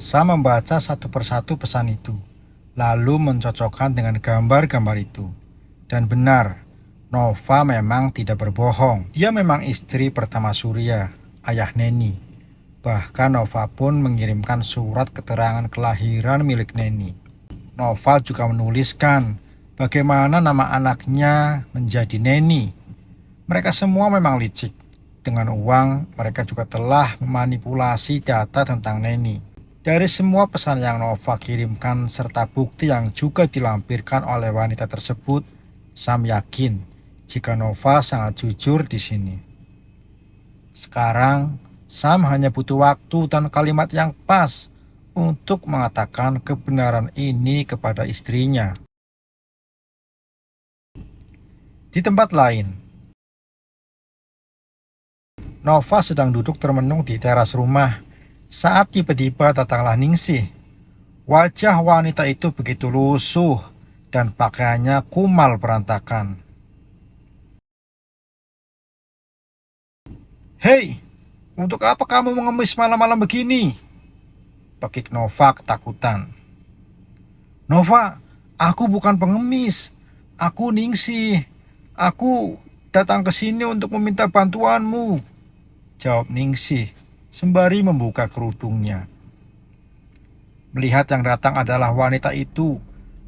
Sam membaca satu persatu pesan itu, lalu mencocokkan dengan gambar-gambar itu. Dan benar, Nova memang tidak berbohong. Dia memang istri pertama Surya, ayah Neni. Bahkan Nova pun mengirimkan surat keterangan kelahiran milik Neni. Nova juga menuliskan bagaimana nama anaknya menjadi Neni. Mereka semua memang licik. Dengan uang, mereka juga telah memanipulasi data tentang Neni. Dari semua pesan yang Nova kirimkan serta bukti yang juga dilampirkan oleh wanita tersebut, Sam yakin jika Nova sangat jujur di sini. Sekarang, Sam hanya butuh waktu dan kalimat yang pas untuk mengatakan kebenaran ini kepada istrinya. Di tempat lain, Nova sedang duduk termenung di teras rumah saat tiba-tiba datanglah Ningsih. Wajah wanita itu begitu lusuh dan pakaiannya kumal berantakan. "Hei, untuk apa kamu mengemis malam-malam begini?" Pekik Nova ketakutan. "Nova, aku bukan pengemis. Aku Ningsih. Aku datang ke sini untuk meminta bantuanmu," jawab Ningsih sembari membuka kerudungnya. Melihat yang datang adalah wanita itu,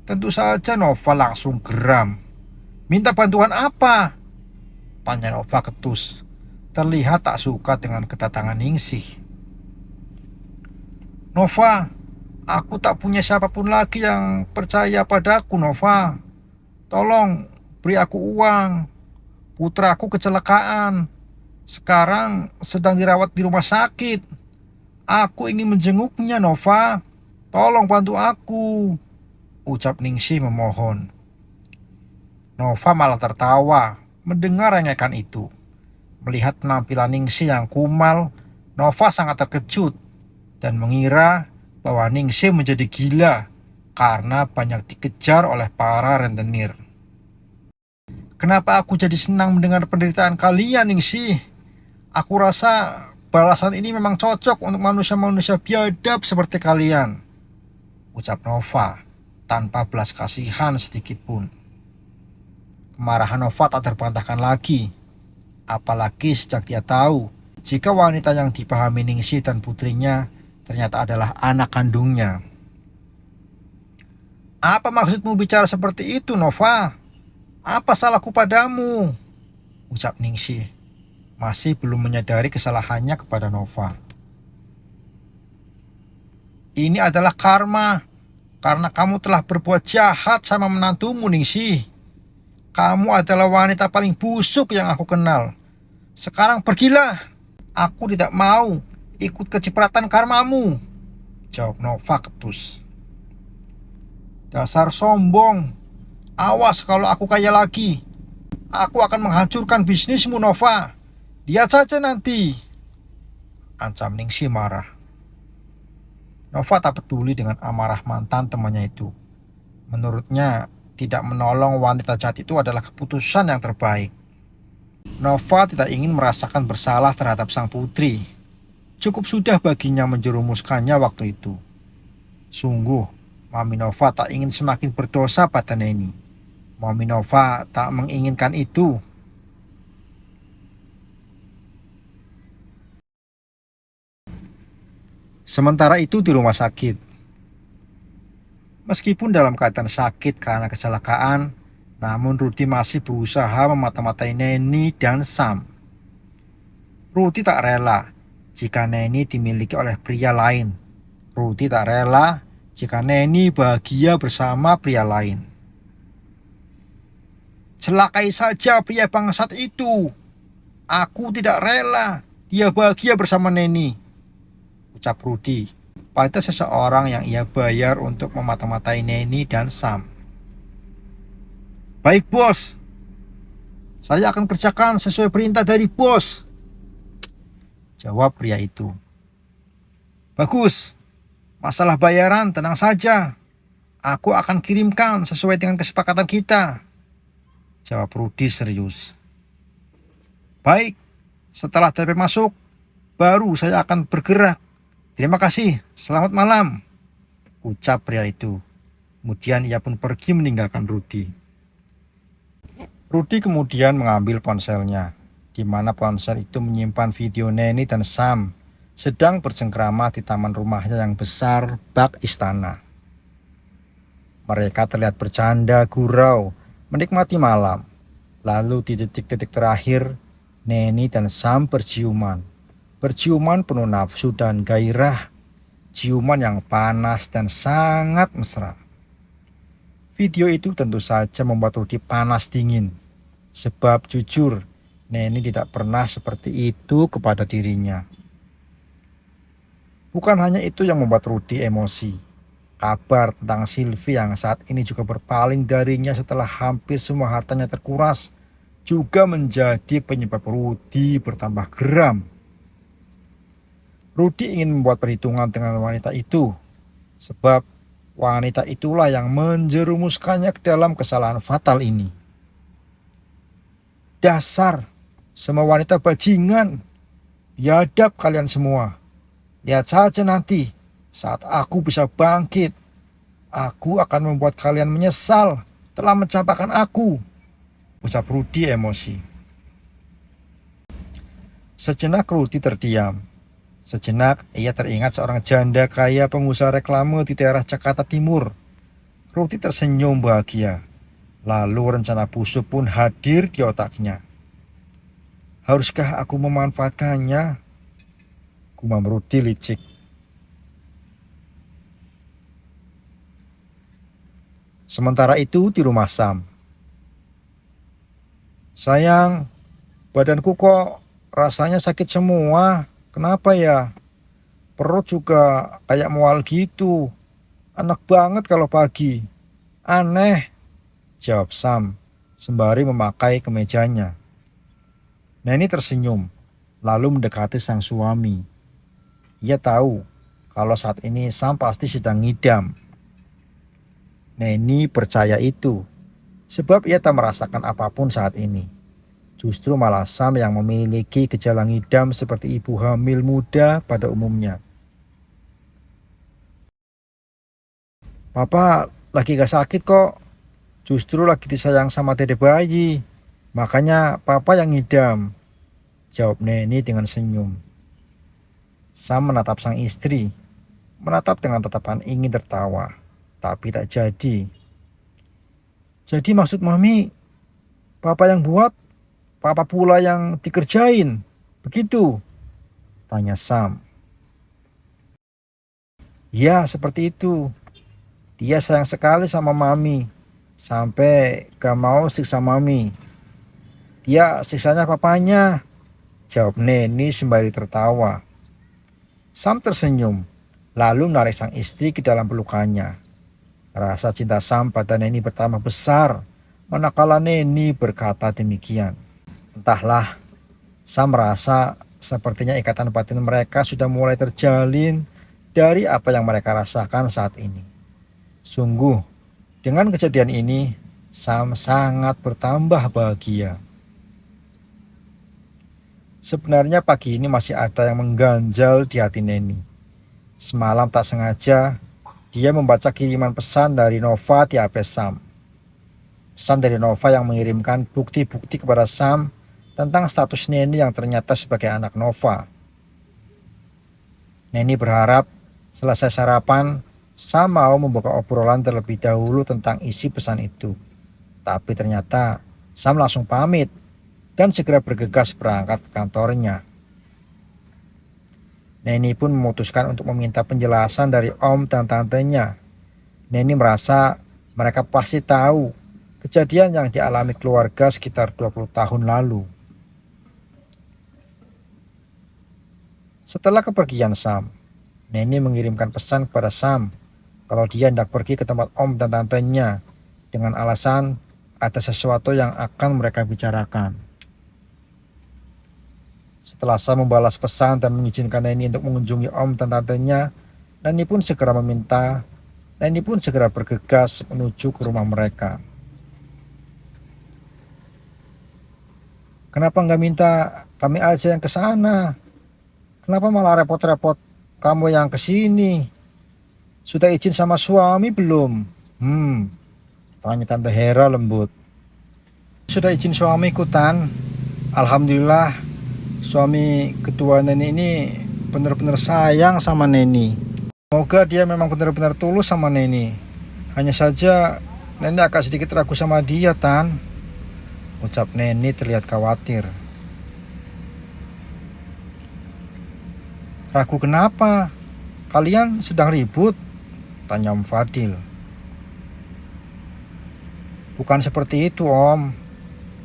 tentu saja Nova langsung geram. "Minta bantuan apa?" tanya Nova ketus. Terlihat tak suka dengan kedatangan Ningsih. "Nova, aku tak punya siapapun lagi yang percaya padaku, Nova. Tolong beri aku uang. Putraku kecelakaan. Sekarang sedang dirawat di rumah sakit. Aku ingin menjenguknya, Nova. Tolong bantu aku," ucap Ningsih memohon. Nova malah tertawa mendengar rengekan itu. Melihat penampilan Ningsih yang kumal, Nova sangat terkejut dan mengira bahwa Ningsih menjadi gila karena banyak dikejar oleh para rentenir. "Kenapa aku jadi senang mendengar penderitaan kalian, Ningsih? Aku rasa balasan ini memang cocok untuk manusia-manusia biadab seperti kalian," ucap Nova tanpa belas kasihan sedikit pun. Kemarahan Nova tak terbantahkan lagi, apalagi sejak dia tahu jika wanita yang dipahami Ningsih dan putrinya ternyata adalah anak kandungnya. "Apa maksudmu bicara seperti itu, Nova? Apa salahku padamu?" ucap Ningsih, masih belum menyadari kesalahannya kepada Nova. "Ini adalah karma, karena kamu telah berbuat jahat sama menantumu, Ningsih. Kamu adalah wanita paling busuk yang aku kenal. Sekarang pergilah. Aku tidak mau ikut kecipratan karmamu," jawab Nova ketus. "Dasar sombong. Awas kalau aku kaya lagi. Aku akan menghancurkan bisnismu, Nova. Lihat saja nanti," ancam Ningsih marah. Nova tak peduli dengan amarah mantan temannya itu. Menurutnya, tidak menolong wanita jahat itu adalah keputusan yang terbaik. Nova tidak ingin merasakan bersalah terhadap sang putri. Cukup sudah baginya menjerumuskannya waktu itu. Sungguh, Mami Nova tak ingin semakin berdosa pada Neni. Mami Nova tak menginginkan itu. Sementara itu di rumah sakit, meskipun dalam keadaan sakit karena kecelakaan, namun Rudy masih berusaha memata-matai Neni dan Sam. Rudy tak rela jika Neni dimiliki oleh pria lain. Rudy tak rela jika Neni bahagia bersama pria lain. "Celakai saja pria bangsat itu. Aku tidak rela dia bahagia bersama Neni," ucap Rudy pada seseorang yang ia bayar untuk memata-matai Neni dan Sam. "Baik, bos. Saya akan kerjakan sesuai perintah dari bos," jawab pria itu. "Bagus. Masalah bayaran tenang saja. Aku akan kirimkan sesuai dengan kesepakatan kita," jawab Rudy serius. "Baik, setelah TP masuk, baru saya akan bergerak," Terima kasih, selamat malam, ucap pria itu. Kemudian ia pun pergi meninggalkan Rudy. Rudy kemudian mengambil ponselnya, di mana ponsel itu menyimpan video Neni dan Sam sedang bercengkrama di taman rumahnya yang besar bak istana. Mereka terlihat bercanda gurau, menikmati malam. Lalu di detik-detik terakhir, Neni dan Sam berciuman. Berciuman penuh nafsu dan gairah. Ciuman yang panas dan sangat mesra. Video itu tentu saja membuat Rudy panas dingin. Sebab jujur, Neni tidak pernah seperti itu kepada dirinya. Bukan hanya itu yang membuat Rudy emosi. Kabar tentang Sylvie yang saat ini juga berpaling darinya setelah hampir semua hartanya terkuras juga menjadi penyebab Rudy bertambah geram. Rudy ingin membuat perhitungan dengan wanita itu, sebab wanita itulah yang menjerumuskannya ke dalam kesalahan fatal ini. Dasar semua wanita bajingan, biadab kalian semua. Lihat saja nanti saat aku bisa bangkit. Aku akan membuat kalian menyesal telah mencampakkan aku, ucap Rudy emosi. Sejenak Rudy terdiam. Sejenak ia teringat seorang janda kaya pengusaha reklame di daerah Jakarta Timur. Rudy tersenyum bahagia. Lalu rencana busuk pun hadir di otaknya. Haruskah aku memanfaatkannya? Gumam Rudy licik. Sementara itu di rumah Sam. Sayang, badanku kok rasanya sakit semua. Kenapa ya? Perut juga kayak mual gitu. Enak banget kalau pagi. Aneh, jawab Sam sembari memakai kemejanya. Neni tersenyum, lalu mendekati sang suami. Ia tahu kalau saat ini Sam pasti sedang ngidam. Neni percaya itu, sebab ia tak merasakan apapun saat ini. Justru malah Sam yang memiliki gejala ngidam seperti ibu hamil muda pada umumnya. Papa lagi gak sakit kok, justru lagi disayang sama dede bayi. Makanya papa yang ngidam, jawab Neni dengan senyum. Sam menatap sang istri, menatap dengan tatapan ingin tertawa, tapi tak jadi. Jadi maksud mami, papa yang buat, papa pula yang dikerjain, begitu? Tanya Sam. Ya seperti itu, dia sayang sekali sama mami, sampai gak mau siksa mami. Dia siksanya papanya, jawab Neni sembari tertawa. Sam tersenyum, lalu menarik sang istri ke dalam pelukannya. Rasa cinta Sam pada Neni bertambah besar, manakala Neni berkata demikian. Entahlah, Sam merasa sepertinya ikatan batin mereka sudah mulai terjalin dari apa yang mereka rasakan saat ini. Sungguh, dengan kejadian ini, Sam sangat bertambah bahagia. Sebenarnya pagi ini masih ada yang mengganjal di hati Neni. Semalam tak sengaja, dia membaca kiriman pesan dari Nova di HP Sam. Pesan dari Nova yang mengirimkan bukti-bukti kepada Sam tentang status Neni yang ternyata sebagai anak Nova. Neni berharap selesai sarapan, Sam mau membuka obrolan terlebih dahulu tentang isi pesan itu. Tapi ternyata Sam langsung pamit dan segera bergegas berangkat ke kantornya. Neni pun memutuskan untuk meminta penjelasan dari om dan tantenya. Neni merasa mereka pasti tahu kejadian yang dialami keluarga sekitar 20 tahun lalu. Setelah kepergian Sam, Neni mengirimkan pesan kepada Sam kalau dia hendak pergi ke tempat om dan tantenya dengan alasan ada sesuatu yang akan mereka bicarakan. Setelah Sam membalas pesan dan mengizinkan Neni untuk mengunjungi om dan tantenya, Neni pun segera bergegas menuju ke rumah mereka. Kenapa nggak minta kami aja yang ke sana? Kenapa malah repot-repot kamu yang kesini? Sudah izin sama suami belum? Tanya Tante Hera lembut. Sudah izin suami ikutan. Alhamdulillah, suami ketua Neni ini benar-benar sayang sama Neni. Semoga dia memang benar-benar tulus sama Neni. Hanya saja Neni agak sedikit ragu sama dia, Tan. Ucap Neni terlihat khawatir. Ragu kenapa? Kalian sedang ribut? Tanya Om Fadil. Bukan seperti itu, Om.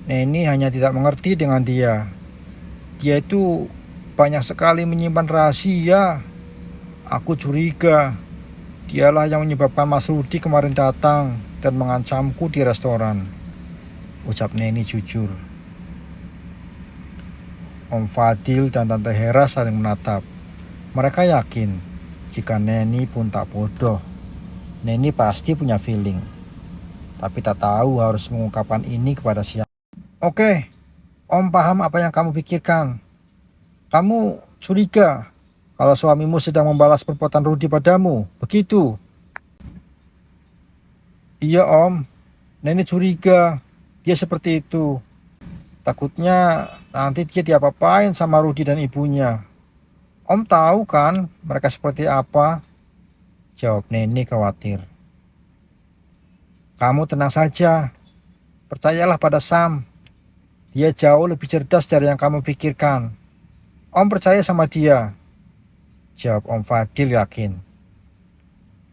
Neni hanya tidak mengerti dengan dia. Dia itu banyak sekali menyimpan rahasia. Aku curiga dialah yang menyebabkan Mas Rudi kemarin datang dan mengancamku di restoran. Ucap Neni jujur. Om Fadil dan Tante Hera saling menatap. Mereka yakin jika Neni pun tak bodoh. Neni pasti punya feeling. Tapi tak tahu harus mengungkapkan ini kepada siapa. Oke, Om paham apa yang kamu pikirkan. Kamu curiga kalau suamimu sedang membalas perbuatan Rudi padamu, begitu? Iya, Om. Neni curiga dia seperti itu. Takutnya nanti dia diapa-apain sama Rudi dan ibunya. Om tahu kan mereka seperti apa? Jawab Neni khawatir. Kamu tenang saja. Percayalah pada Sam. Dia jauh lebih cerdas dari yang kamu pikirkan. Om percaya sama dia. Jawab Om Fadil yakin.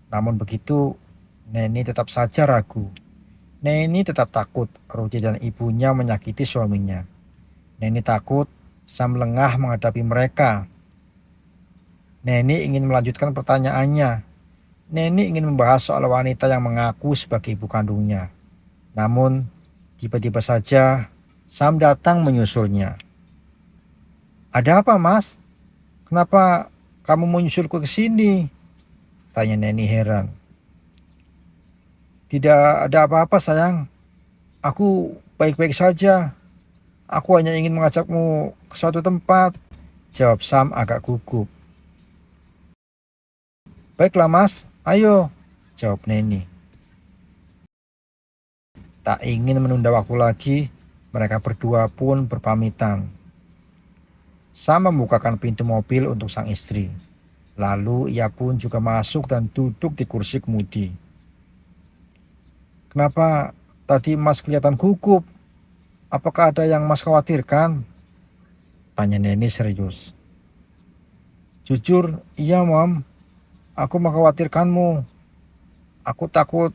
Namun begitu, Neni tetap saja ragu. Neni tetap takut Rudi dan ibunya menyakiti suaminya. Neni takut Sam lengah menghadapi mereka. Neni ingin melanjutkan pertanyaannya. Neni ingin membahas soal wanita yang mengaku sebagai ibu kandungnya. Namun, tiba-tiba saja Sam datang menyusulnya. Ada apa, Mas? Kenapa kamu menyusulku ke sini? Tanya Neni heran. Tidak ada apa-apa, sayang. Aku baik-baik saja. Aku hanya ingin mengajakmu ke suatu tempat. Jawab Sam agak gugup. Baiklah, Mas. Ayo. Jawab Neni. Tak ingin menunda waktu lagi, mereka berdua pun berpamitan. Sam membukakan pintu mobil untuk sang istri. Lalu ia pun juga masuk dan duduk di kursi kemudi. Kenapa tadi Mas kelihatan gugup? Apakah ada yang Mas khawatirkan? Tanya Neni serius. Jujur, iya, Mam. Aku mengkhawatirkanmu. Aku takut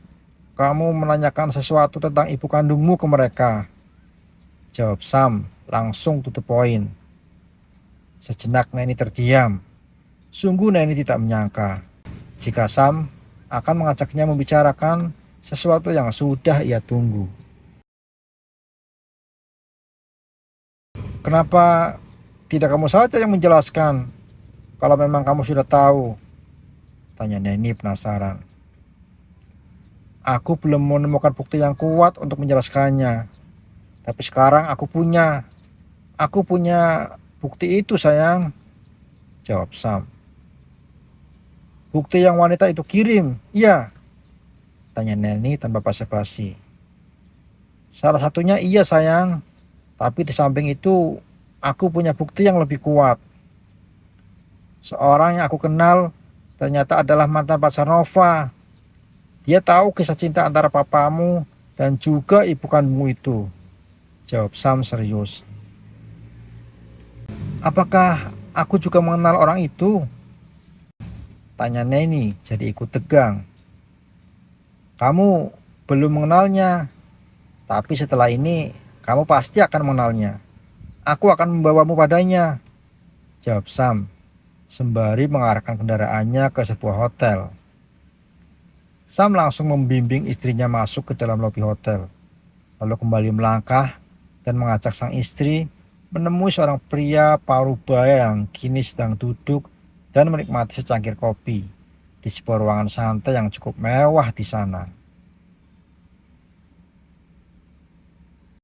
kamu menanyakan sesuatu tentang ibu kandungmu ke mereka. Jawab Sam, langsung to the point. Sejenak Neni terdiam. Sungguh Neni tidak menyangka jika Sam akan mengajaknya membicarakan sesuatu yang sudah ia tunggu. Kenapa tidak kamu saja yang menjelaskan kalau memang kamu sudah tahu? Tanya Neni penasaran. Aku belum menemukan bukti yang kuat untuk menjelaskannya. Tapi sekarang aku punya. Aku punya bukti itu, sayang. Jawab Sam. Bukti yang wanita itu kirim, iya? Tanya Neni tanpa basa-basi. Salah satunya iya, sayang. Tapi di samping itu, aku punya bukti yang lebih kuat. Seorang yang aku kenal ternyata adalah mantan pacar Nova. Dia tahu kisah cinta antara papamu dan juga ibu kandungmu itu. Jawab Sam serius. Apakah aku juga mengenal orang itu? Tanya Neni jadi ikut tegang. Kamu belum mengenalnya, tapi setelah ini kamu pasti akan mengenalnya. Aku akan membawamu padanya. Jawab Sam sembari mengarahkan kendaraannya ke sebuah hotel. Sam langsung membimbing istrinya masuk ke dalam lobi hotel, lalu kembali melangkah dan mengajak sang istri menemui seorang pria parubaya yang kini sedang duduk dan menikmati secangkir kopi di sebuah ruangan santai yang cukup mewah di sana.